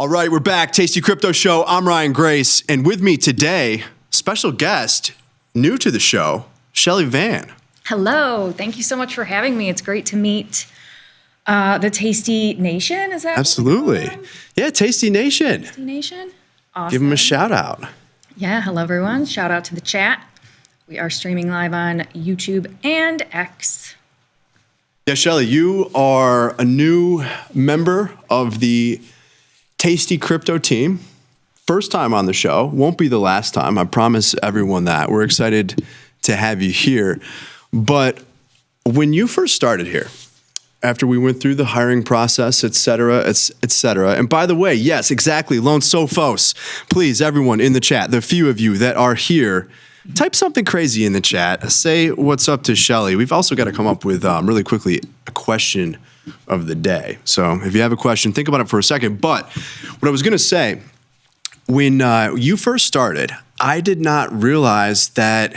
All right, we're back. Tasty Crypto Show. I'm Ryan Grace. And with me today, special guest, new to the show, ShelleyVan. Hello. Thank you so much for having me. It's great to meet the Tasty Nation. Is that Absolutely. Yeah, Tasty Nation. Tasty Nation? Awesome. Give them a shout out. Yeah, hello everyone. Shout out to the chat. We are streaming live on YouTube and X. Yeah, Shelley, you are a new member of the Tasty Crypto team. First time on the show. Won't be the last time. I promise everyone that. We're excited to have you here. But when you first started here, after we went through the hiring process, et cetera, and by the way, yes, exactly, Lone Sophos, please, everyone in the chat, the few of you that are here, type something crazy in the chat. Say what's up to Shelley. We've also got to come up with, really quickly, a question of the day. So if you have a question, think about it for a second. But what I was going to say, when you first started, I did not realize that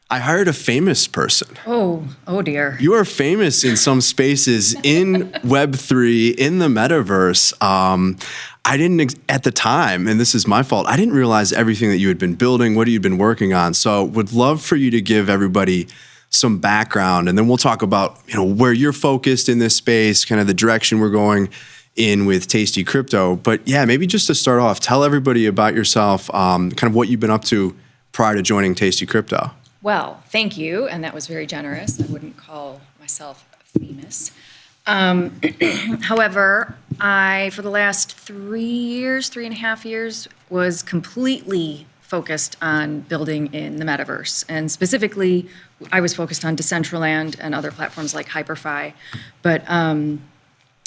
I hired a famous person. Oh dear. You are famous in some spaces in Web3, in the Metaverse. I didn't, at the time, and this is my fault, I didn't realize everything that you had been building, what you'd been working on. So would love for you to give everybody some background, and then we'll talk about, where you're focused in this space, kind of the direction we're going in with Tasty Crypto. But yeah, maybe just to start off, tell everybody about yourself, kind of what you've been up to prior to joining Tasty Crypto. Well, thank you, and that was very generous. I wouldn't call myself famous. However, I, for the last 3.5 years, was completely focused on building in the Metaverse. And specifically, I was focused on Decentraland and other platforms like Hyperfy. But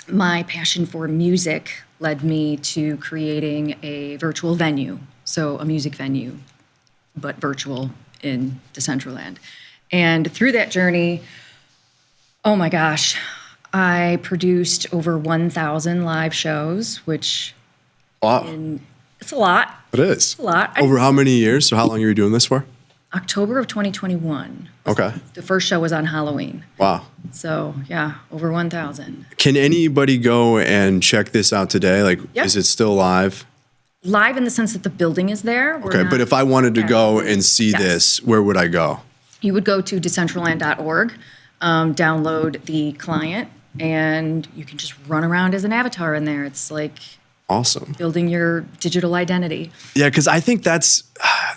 my passion for music led me to creating a virtual venue, so a music venue, but virtual in Decentraland. And through that journey, oh my gosh, I produced over 1,000 live shows, which it's a lot. It is. It's a lot. Over how many years? So how long are you doing this for? October of 2021. Okay. The first show was on Halloween. Wow. So yeah, over 1,000. Can anybody go and check this out today? Like, Yep. Is it still live? Live in the sense that the building is there. Okay, but if I wanted to go and see Yes. this, where would I go? You would go to decentraland.org, download the client, and you can just run around as an avatar in there. It's like Awesome. building your digital identity. Yeah, because I think that's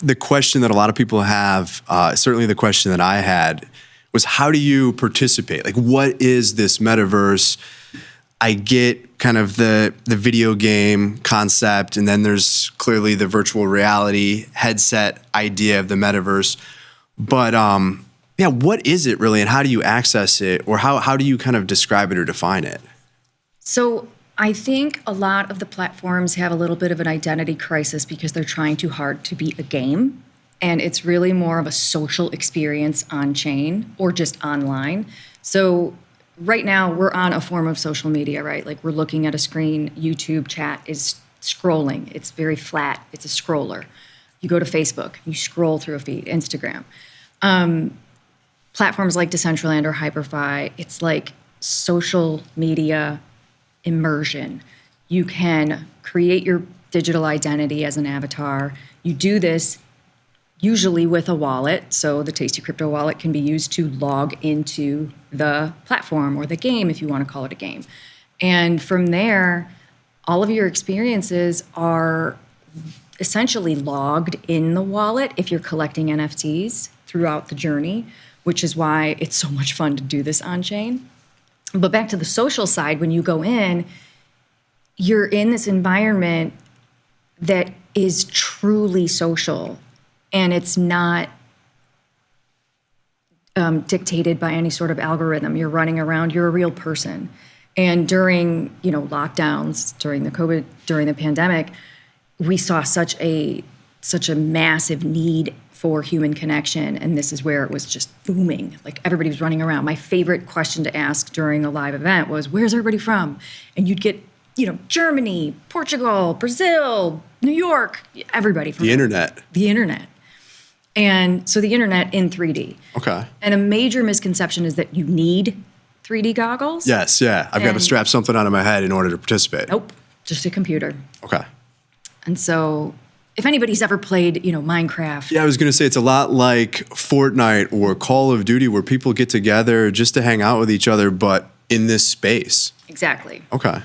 the question that a lot of people have, certainly the question that I had, was how do you participate? Like, what is this Metaverse? I get kind of the video game concept, and then there's clearly the virtual reality headset idea of the Metaverse. But yeah, what is it really, and how do you access it, or how do you kind of describe it or define it? So I think a lot of the platforms have a little bit of an identity crisis because they're trying too hard to be a game. And it's really more of a social experience on chain or just online. So right now we're on a form of social media, right? Like we're looking at a screen, YouTube chat is scrolling. It's very flat. It's a scroller. You go to Facebook, you scroll through a feed, Instagram. Platforms like Decentraland or Hyperfy, it's like social media immersion. You can create your digital identity as an avatar. You do this usually with a wallet. So the Tasty Crypto wallet can be used to log into the platform or the game, if you want to call it a game. And from there, all of your experiences are essentially logged in the wallet if you're collecting NFTs throughout the journey, which is why it's so much fun to do this on chain. But back to the social side, when you go in, you're in this environment that is truly social, and it's not dictated by any sort of algorithm. You're running around, you're a real person. And during, lockdowns, during the pandemic, we saw such a massive need for human connection, and this is where it was just booming. Like everybody was running around. My favorite question to ask during a live event was, "Where's everybody from?" And you'd get, Germany, Portugal, Brazil, New York, everybody from the internet. The internet. And so the internet in 3D. Okay. And a major misconception is that you need 3D goggles. Yes, yeah. I've got to strap something onto my head in order to participate. Nope. just a computer. Okay. And so if anybody's ever played, Minecraft. Yeah, I was going to say it's a lot like Fortnite or Call of Duty where people get together just to hang out with each other, but in this space. Exactly. Okay.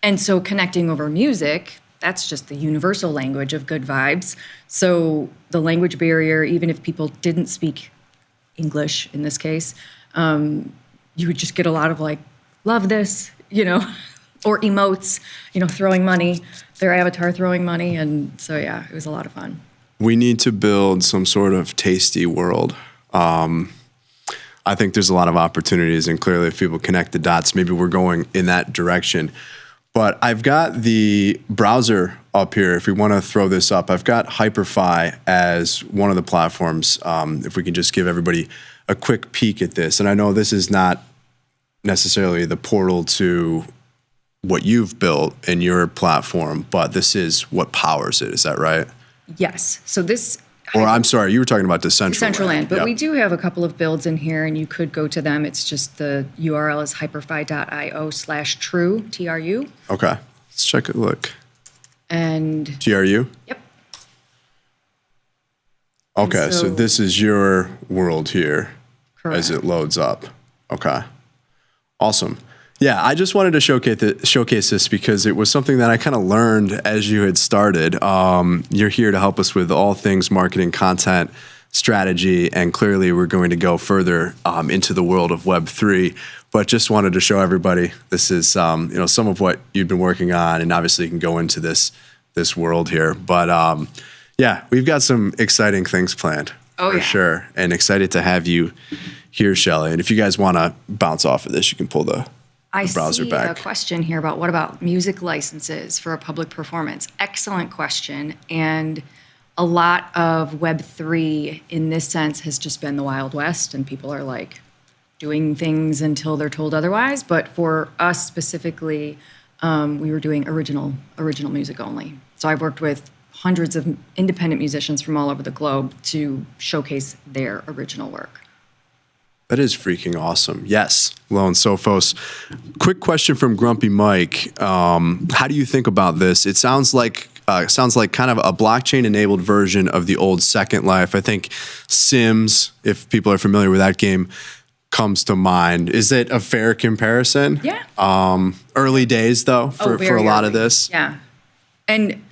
And so connecting over music, that's just the universal language of good vibes. So the language barrier, even if people didn't speak English in this case, you would just get a lot of like, love this, or emotes, throwing money, their avatar throwing money. And so, yeah, it was a lot of fun. We need to build some sort of tasty world. I think there's a lot of opportunities, and clearly if people connect the dots, maybe we're going in that direction. But I've got the browser up here. If we want to throw this up, I've got Hyperfy as one of the platforms. If we can just give everybody a quick peek at this. And I know this is not necessarily the portal to what you've built in your platform, but this is what powers it. Is that right? Yes. So this... Or I'm sorry, you were talking about Decentraland. Decentraland, but Yep. we do have a couple of builds in here, and you could go to them. It's just the URL is hyperfy.io/true, TRU. Okay, let's check a look. And TRU? yep. Okay, And so so- this is your world here as Correct. it loads up. Okay, awesome. Yeah, I just wanted to showcase this because it was something that I kind of learned as you had started. You're here to help us with all things marketing, content, strategy, and clearly we're going to go further into the world of Web3. But just wanted to show everybody this is some of what you've been working on, and obviously you can go into this world here. But yeah, we've got some exciting things planned for sure, and excited to have you here, Shelley. And if you guys want to bounce off of this, you can pull the browser see back. a question here about what about music licenses for a public performance? Excellent question. And a lot of Web3 in this sense has just been the Wild West, and people are like doing things until they're told otherwise. But for us specifically, we were doing original music only. So I've worked with hundreds of independent musicians from all over the globe to showcase their original work. That is freaking awesome. Yes, Lone Sophos. Quick question from Grumpy Mike. How do you think about this? It sounds like kind of a blockchain-enabled version of the old Second Life. I think Sims, if people are familiar with that game, comes to mind. Is it a fair comparison? Yeah. Early days, though, for a lot of this? Yeah. And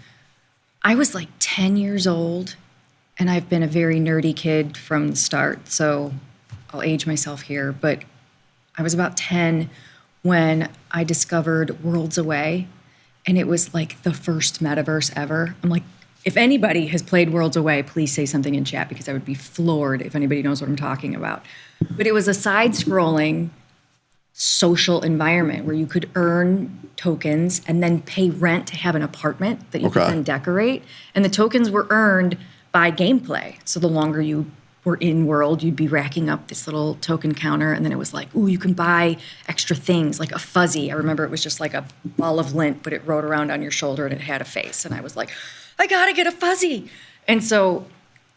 I was like 10 years old, and I've been a very nerdy kid from the start, so I'll age myself here, but I was about 10 when I discovered Worlds Away, and it was like the first metaverse ever. I'm like, if anybody has played Worlds Away, please say something in chat because I would be floored if anybody knows what I'm talking about. But it was a side-scrolling social environment where you could earn tokens and then pay rent to have an apartment that you could then decorate. And the tokens were earned by gameplay. So the longer you were in world, you'd be racking up this little token counter, and then it was like, ooh, you can buy extra things, like a fuzzy. I remember it was just like a ball of lint, but it rode around on your shoulder and it had a face. And I was like, I gotta get a fuzzy. And so,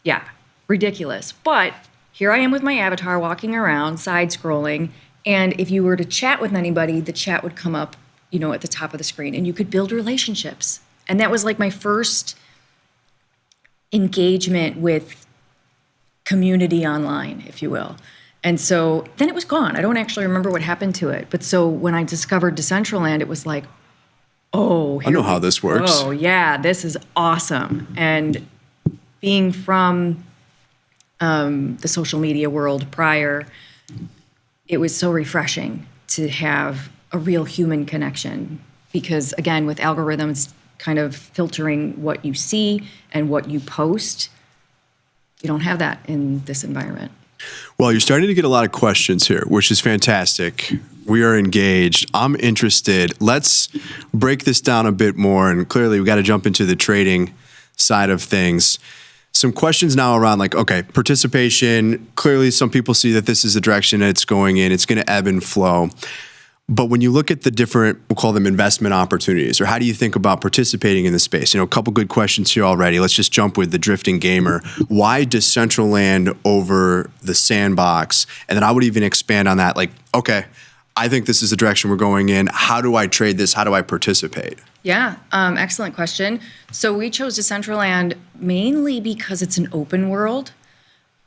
yeah, ridiculous. But here I am with my avatar walking around, side-scrolling, and if you were to chat with anybody, the chat would come up, at the top of the screen, and you could build relationships. And that was like my first engagement with community online, if you will. And so then it was gone. I don't actually remember what happened to it. But so when I discovered Decentraland, it was like, oh, I know how this works. Oh, yeah, this is awesome. And being from the social media world prior, it was so refreshing to have a real human connection. Because again, with algorithms kind of filtering what you see and what you post, you don't have that in this environment. Well, you're starting to get a lot of questions here, which is fantastic. We are engaged. I'm interested. Let's break this down a bit more. And clearly, we got to jump into the trading side of things. Some questions now around participation. Clearly, some people see that this is the direction it's going in. It's going to ebb and flow. But when you look at the different, we'll call them investment opportunities, or how do you think about participating in the space? A couple good questions here already. Let's just jump with the drifting gamer. Why Decentraland over the Sandbox? And then I would even expand on that. Okay, I think this is the direction we're going in. How do I trade this? How do I participate? Yeah, excellent question. So we chose Decentraland mainly because it's an open world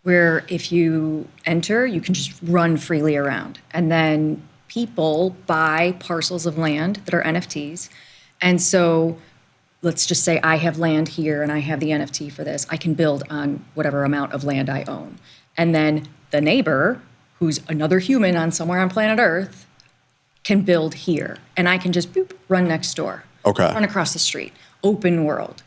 where if you enter, you can just run freely around. And then people buy parcels of land that are NFTs. And so let's just say I have land here and I have the NFT for this. I can build on whatever amount of land I own. And then the neighbor, who's another human on somewhere on planet Earth, can build here. And I can just boop, run next door. Okay. Run across the street. Open world.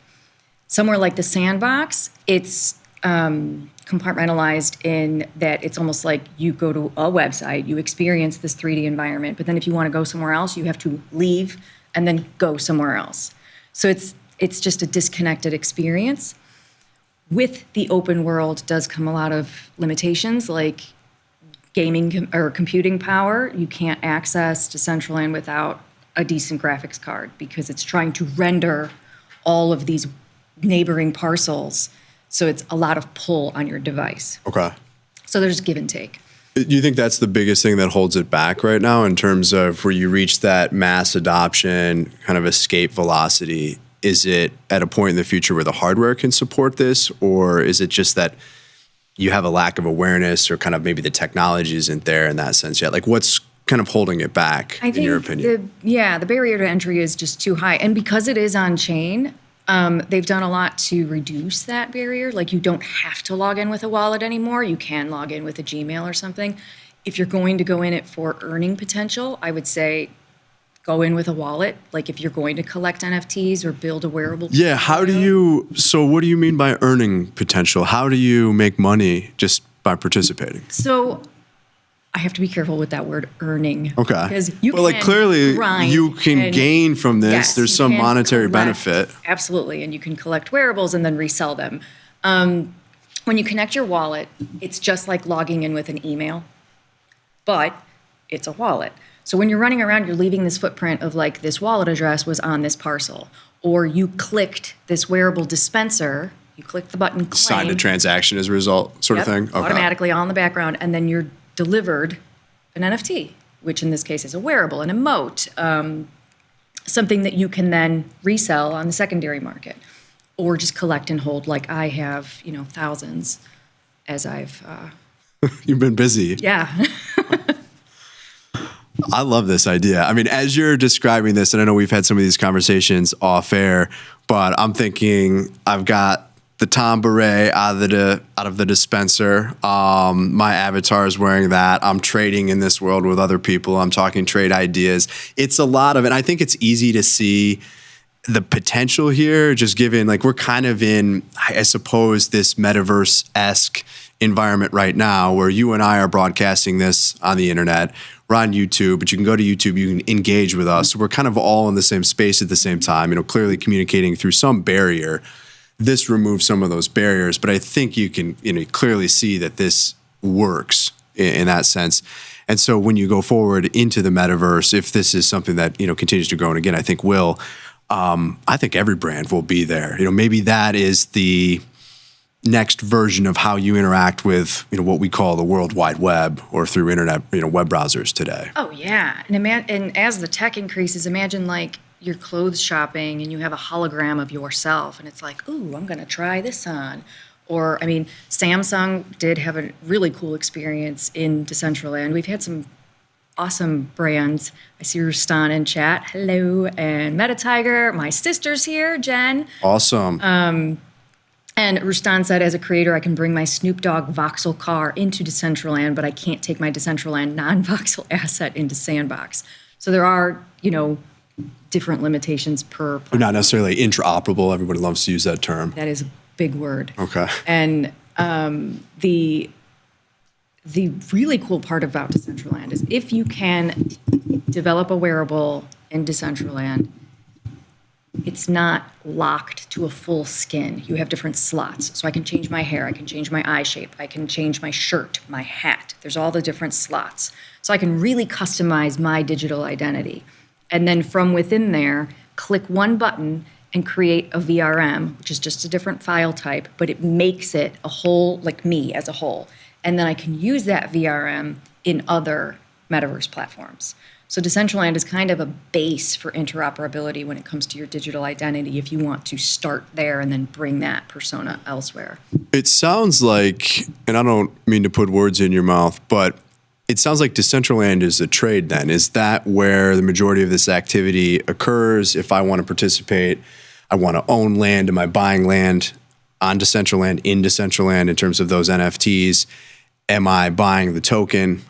Somewhere like the Sandbox, it's compartmentalized in that it's almost like you go to a website, you experience this 3D environment, but then if you want to go somewhere else, you have to leave and then go somewhere else. So it's just a disconnected experience. With the open world does come a lot of limitations, like gaming or computing power. You can't access Decentraland without a decent graphics card because it's trying to render all of these neighboring parcels. So it's a lot of pull on your device. Okay. So there's give and take. Do you think that's the biggest thing that holds it back right now in terms of where you reach that mass adoption, kind of escape velocity? Is it at a point in the future where the hardware can support this, or is it just that you have a lack of awareness or kind of maybe the technology isn't there in that sense yet? Like what's kind of holding it back in your opinion? The barrier to entry is just too high. And because it is on chain, they've done a lot to reduce that barrier. Like you don't have to log in with a wallet anymore. You can log in with a Gmail or something. If you're going to go in it for earning potential, I would say go in with a wallet. Like if you're going to collect NFTs or build a wearable. Yeah. So what do you mean by earning potential? How do you make money just by participating? So I have to be careful with that word earning. Okay. Because you well, like clearly you can gain from this. Yes, there's some monetary benefit. Absolutely. And you can collect wearables and then resell them. When you connect your wallet, it's just like logging in with an email, but it's a wallet. So when you're running around, you're leaving this footprint of like this wallet address was on this parcel, or you clicked this wearable dispenser, you click the button, claim. Signed a transaction as a result, sort of thing? Okay. Automatically all in the background, and then you're delivered an NFT, which in this case is a wearable, an emote, something that you can then resell on the secondary market, or just collect and hold like I have, thousands as I've... You've been busy. Yeah. I love this idea. I mean, as you're describing this, and I know we've had some of these conversations off air, but I'm thinking I've got the Tom Beret out of the dispenser. My avatar is wearing that. I'm trading in this world with other people. I'm talking trade ideas. It's a lot of it. I think it's easy to see the potential here, just given like we're kind of in, I suppose, this metaverse-esque environment right now where you and I are broadcasting this on the internet. We're on YouTube, but you can go to YouTube, you can engage with us. So we're kind of all in the same space at the same time, clearly communicating through some barrier. This removes some of those barriers, but I think you can clearly see that this works in that sense. And so when you go forward into the metaverse, if this is something that continues to grow, and again, I think will, I think every brand will be there. Maybe that is the next version of how you interact with what we call the World Wide Web or through internet web browsers today. Oh yeah, and as the tech increases, imagine like you're clothes shopping and you have a hologram of yourself, and it's like, ooh, I'm gonna try this on. Or Samsung did have a really cool experience in Decentraland. We've had some awesome brands. I see Rustan in chat. Hello, and MetaTiger. My sister's here, Jen. Awesome. And Rustan said, as a creator, I can bring my Snoop Dogg voxel car into Decentraland, but I can't take my Decentraland non-voxel asset into Sandbox. So there are, different limitations per platform. Not necessarily interoperable. Everybody loves to use that term. That is a big word. Okay. And the really cool part about Decentraland is if you can develop a wearable in Decentraland, it's not locked to a full skin. You have different slots. So I can change my hair, I can change my eye shape, I can change my shirt, my hat. There's all the different slots. So I can really customize my digital identity. And then from within there, click one button and create a VRM, which is just a different file type, but it makes it a whole, like me as a whole. And then I can use that VRM in other metaverse platforms. So Decentraland is kind of a base for interoperability when it comes to your digital identity if you want to start there and then bring that persona elsewhere. It sounds like, and I don't mean to put words in your mouth, but it sounds like Decentraland is a trade then. Is that where the majority of this activity occurs? If I want to participate, I want to own land. Am I buying land on Decentraland, in Decentraland in terms of those NFTs? Am I buying the token?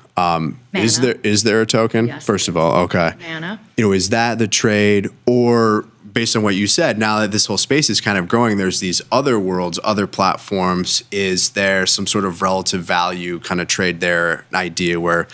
Is there a token? Yes. First of all, okay. Mana. Is that the trade, or based on what you said, now that this whole space is kind of growing, there's these other worlds, other platforms. Is there some sort of relative value kind of trade there, an idea where,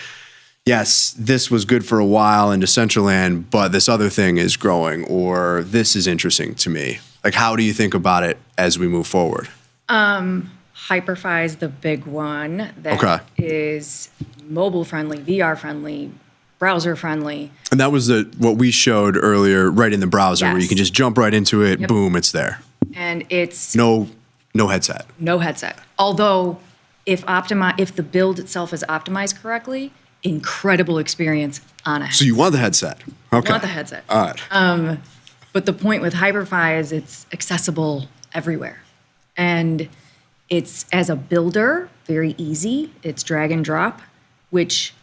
yes, this was good for a while in Decentraland, but this other thing is growing, or this is interesting to me? Like, how do you think about it as we move forward? Hyperfy is the big one that is mobile friendly, VR friendly, browser friendly. And that was what we showed earlier, right in the browser, where you can just jump right into it. Yep. Boom, it's there. And it's no headset. No headset. Although, if the build itself is optimized correctly, incredible experience on a headset. So you want the headset? Okay. I want the headset. All right. But the point with Hyperfy is it's accessible everywhere, and it's, as a builder, very easy. It's drag and drop, which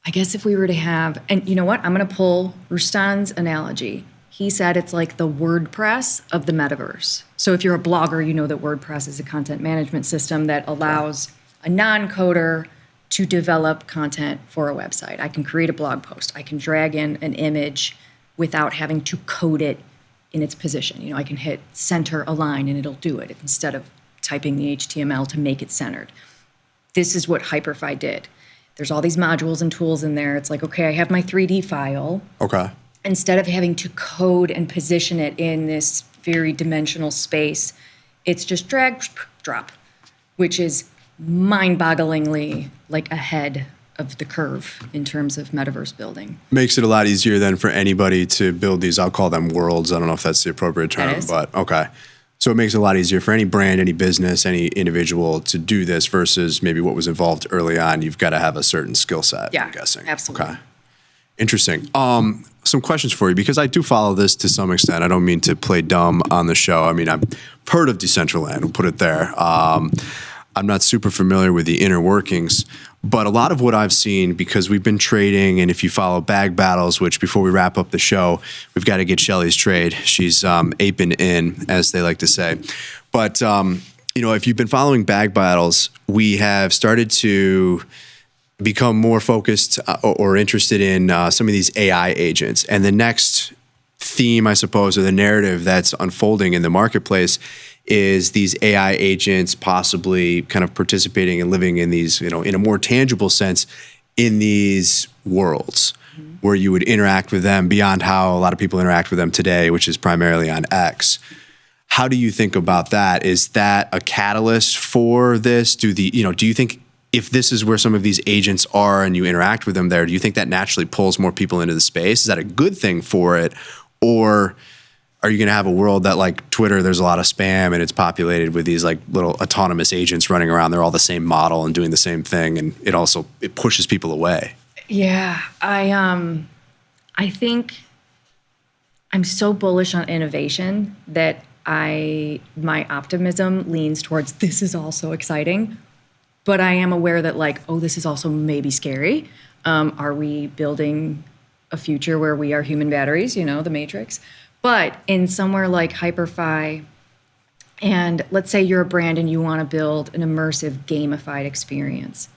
I guess if we were to have, and you know what? I'm going to pull Rustan's analogy. He said it's like the WordPress of the metaverse. So if you're a blogger, you know that WordPress is a content management system that allows a non-coder to develop content for a website. I can create a blog post. I can drag in an image without having to code it in its position. I can hit center align and it'll do it instead of typing the HTML to make it centered. This is what Hyperfy did. There's all these modules and tools in there. It's like, okay, I have my 3D file. Okay. Instead of having to code and position it in this very dimensional space, it's just drag, drop, which is mind-bogglingly like ahead of the curve in terms of metaverse building. Makes it a lot easier then for anybody to build these, I'll call them worlds. I don't know if that's the appropriate term, but okay. So it makes it a lot easier for any brand, any business, any individual to do this versus maybe what was involved early on. You've got to have a certain skill set, I'm guessing. Absolutely. Okay. Interesting. Some questions for you, because I do follow this to some extent. I don't mean to play dumb on the show. I mean, I've heard of Decentraland, we'll put it there. I'm not super familiar with the inner workings, but a lot of what I've seen, because we've been trading, and if you follow Bag Battles, which before we wrap up the show, we've got to get Shelley's trade. She's aping in, as they like to say. But, if you've been following Bag Battles, we have started to become more focused or interested in some of these AI agents. And the next theme, I suppose, or the narrative that's unfolding in the marketplace is these AI agents possibly kind of participating and living in these, in a more tangible sense, in these worlds where you would interact with them beyond how a lot of people interact with them today, which is primarily on X. How do you think about that? Is that a catalyst for this? Do you think if this is where some of these agents are and you interact with them there, do you think that naturally pulls more people into the space? Is that a good thing for it? Or are you going to have a world that, like Twitter, there's a lot of spam and it's populated with these like little autonomous agents running around? They're all the same model and doing the same thing, and it pushes people away. Yeah, I think I'm so bullish on innovation that my optimism leans towards this is also exciting, but I am aware that this is also maybe scary. Are we building a future where we are human batteries, the Matrix? But in somewhere like Hyperfy, and let's say you're a brand and you want to build an immersive gamified experience,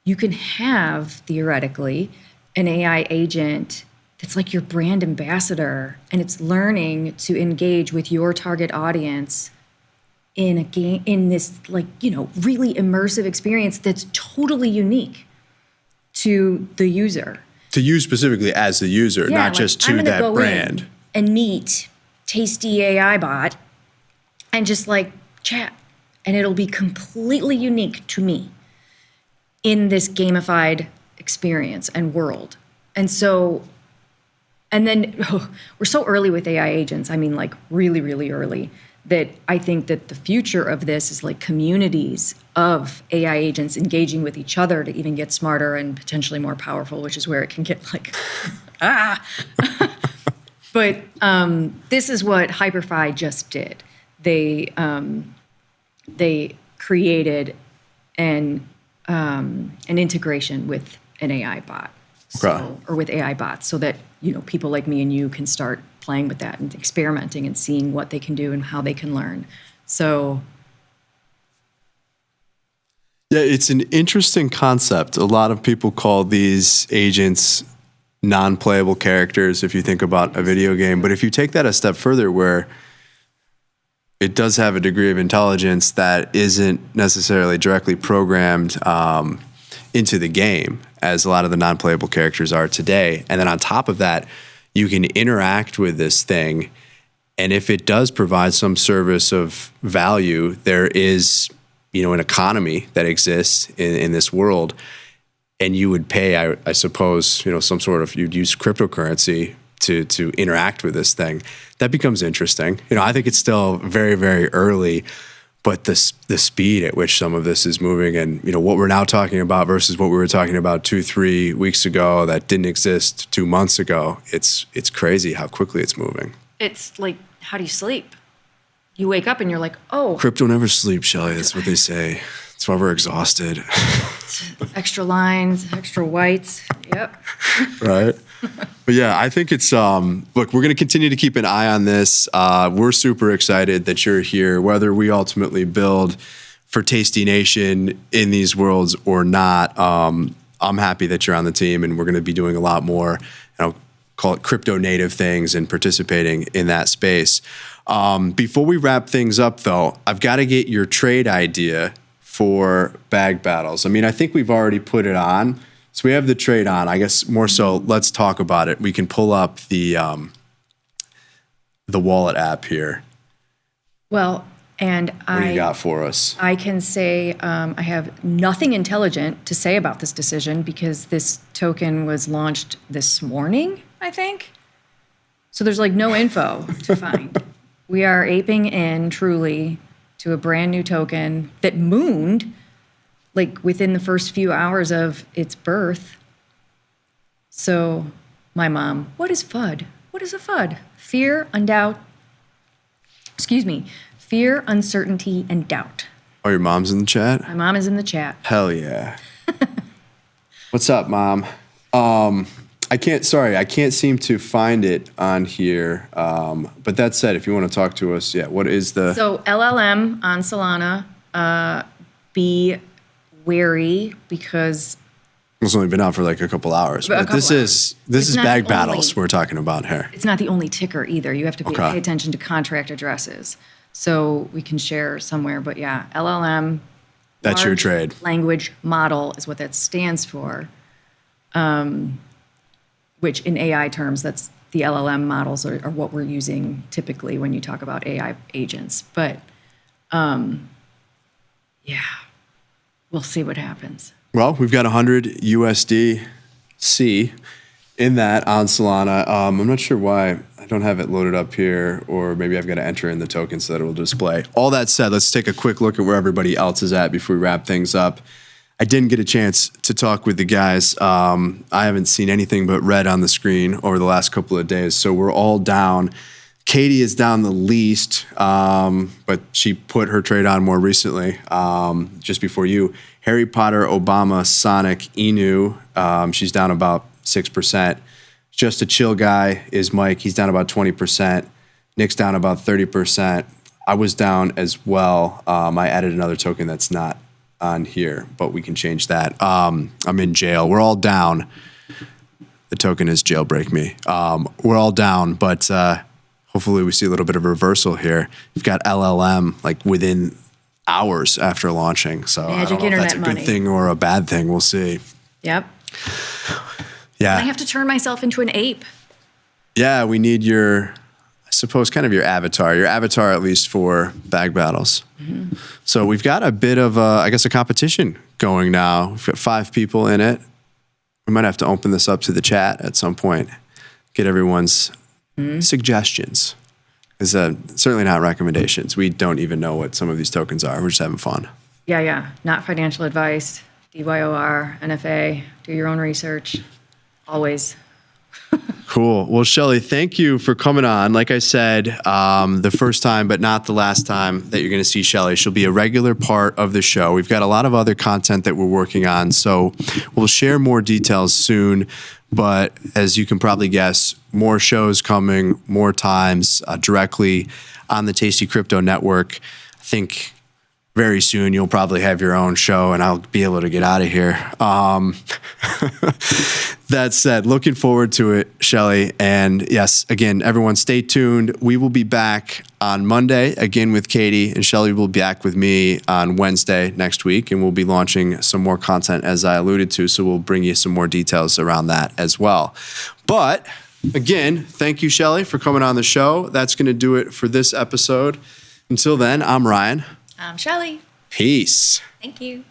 you can have, theoretically, an AI agent that's like your brand ambassador, and it's learning to engage with your target audience in a game, in this really immersive experience that's totally unique to the user. To you specifically as the user, not just to that brand. And meet Tasty AI bot and just chat, and it'll be completely unique to me in this gamified experience and world. And then we're so early with AI agents. I mean, really, really early, that I think that the future of this is communities of AI agents engaging with each other to even get smarter and potentially more powerful, which is where it can get like, But this is what Hyperfy just did. They created an integration with an AI bot, or with AI bots, so that people like me and you can start playing with that and experimenting and seeing what they can do and how they can learn. So. Yeah, it's an interesting concept. A lot of people call these agents non-playable characters if you think about a video game. But if you take that a step further, where it does have a degree of intelligence that isn't necessarily directly programmed into the game, as a lot of the non-playable characters are today. And then on top of that, you can interact with this thing. And if it does provide some service of value, there is an economy that exists in this world, and you would pay, I suppose, some sort of, you'd use cryptocurrency to interact with this thing. That becomes interesting. I think it's still very, very early, but the speed at which some of this is moving, and what we're now talking about versus what we were talking about 2-3 weeks ago that didn't exist 2 months ago, it's crazy how quickly it's moving. It's like, how do you sleep? You wake up and you're like, oh. Crypto never sleeps, Shelley. That's what they say. That's why we're exhausted. Extra lines, extra whites. Yep. Right. But yeah, I think it's, look, we're going to continue to keep an eye on this. We're super excited that you're here, whether we ultimately build for Tasty Nation in these worlds or not. I'm happy that you're on the team, and we're going to be doing a lot more, call it crypto native things, and participating in that space. Before we wrap things up, though, I've got to get your trade idea for bag battles. I mean, I think we've already put it on. So we have the trade on. I guess more so, let's talk about it. We can pull up the wallet app here. Well, and what do you got for us? I can say I have nothing intelligent to say about this decision, because this token was launched this morning, I think. So there's like no info to find. We are aping in truly to a brand new token that mooned like within the first few hours of its birth. So my mom, what is FUD? What is a FUD? Fear, uncertainty, and doubt. Oh, your mom's in the chat? My mom is in the chat. Hell yeah. What's up, Mom? I can't seem to find it on here. But that said, if you want to talk to us, what is the... So LLM on Solana, be wary, because... It's only been out for like a couple hours. But this is bag battles we're talking about here. It's not the only ticker either. You have to pay attention to contract addresses. So we can share somewhere. But yeah, LLM... That's your trade. Language model is what that stands for. Which in AI terms, that's the LLM models are what we're using typically when you talk about AI agents. But we'll see what happens. Well, we've got 100 USDC in that on Solana. I'm not sure why I don't have it loaded up here, or maybe I've got to enter in the token so that it will display. All that said, let's take a quick look at where everybody else is at before we wrap things up. I didn't get a chance to talk with the guys. I haven't seen anything but red on the screen over the last couple of days, so we're all down. Katie is down the least, but she put her trade on more recently, just before you. Harry Potter, Obama, Sonic, Inu, she's down about 6%. Just a chill guy is Mike. He's down about 20%. Nick's down about 30%. I was down as well. I added another token that's not on here, but we can change that. I'm in jail. We're all down. The token is jailbreak me. We're all down, but hopefully we see a little bit of a reversal here. You've got LLM like within hours after launching. So Magic I don't know if that's a good thing or a bad thing. We'll see. Yep. Yeah. I have to turn myself into an ape. Yeah, we need your, I suppose, kind of your avatar at least for bag battles. Mm-hmm. So we've got a bit of, I guess, a competition going now. We've got 5 people in it. We might have to open this up to the chat at some point, get everyone's suggestions. It's certainly not recommendations. We don't even know what some of these tokens are. We're just having fun. Yeah. Not financial advice. DYOR, NFA. Do your own research. Always. Cool. Well, Shelley, thank you for coming on. Like I said, the first time, but not the last time that you're going to see Shelley. She'll be a regular part of the show. We've got a lot of other content that we're working on, so we'll share more details soon. But as you can probably guess, more shows coming, more times directly on the Tasty Crypto Network. I think very soon you'll probably have your own show and I'll be able to get out of here. That said, looking forward to it, Shelley. And yes, again, everyone stay tuned. We will be back on Monday again with Katie, and Shelley will be back with me on Wednesday next week, and we'll be launching some more content as I alluded to. So we'll bring you some more details around that as well. But again, thank you, Shelley, for coming on the show. That's going to do it for this episode. Until then, I'm Ryan. I'm Shelley. Peace. Thank you.